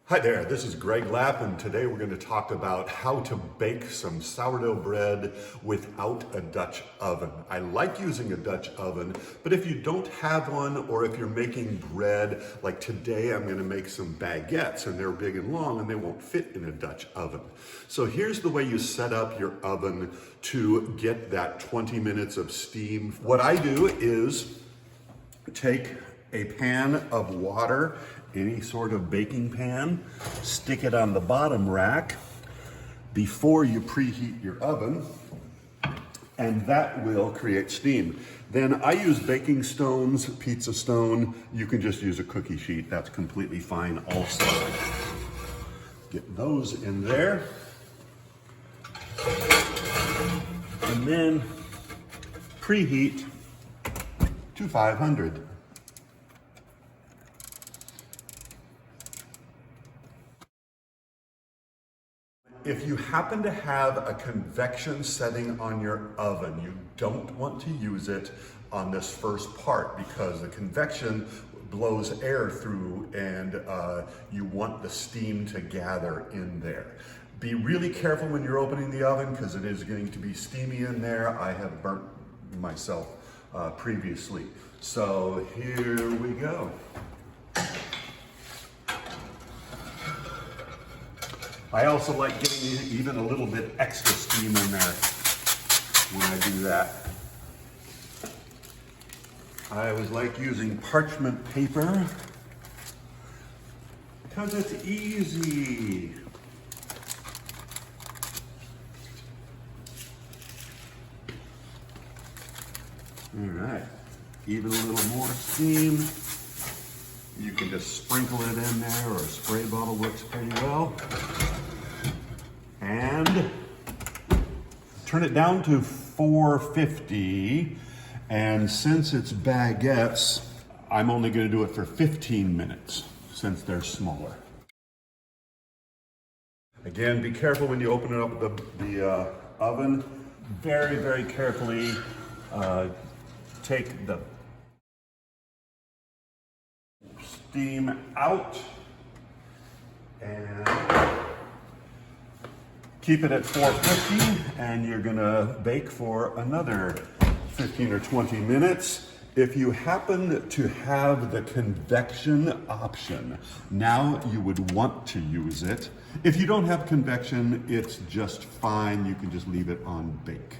Hi there, this is Greg Lapp, and today we're going to talk about how to bake some sourdough bread without a Dutch oven. I like using a Dutch oven, but if you don't have one, or if you're making bread, like today I'm going to make some baguettes, and they're big and long, and they won't fit in a Dutch oven. So here's the way you set up your oven to get that 20 minutes of steam. What I do is take a pan of water, any sort of baking pan, stick it on the bottom rack before you preheat your oven, and that will create steam. Then I use baking stones, pizza stone. You can just use a cookie sheet, that's completely fine also. Get those in there. And then preheat to 500. If you happen to have a convection setting on your oven, you don't want to use it on this first part because the convection blows air through and you want the steam to gather in there. Be really careful when you're opening the oven because it is going to be steamy in there. I have burnt myself previously. So here we go. I also like getting even a little bit extra steam in there when I do that. I always like using parchment paper because it's easy. All right, even a little more steam. You can just sprinkle it in there, or a spray bottle works pretty well. And turn it down to 450. And since it's baguettes, I'm only going to do it for 15 minutes since they're smaller. Again, be careful when you open it up the oven. Very, very carefully take the steam out and keep it at 450, and you're gonna bake for another 15 or 20 minutes. If you happen to have the convection option, now you would want to use it. If you don't have convection, it's just fine. You can just leave it on bake.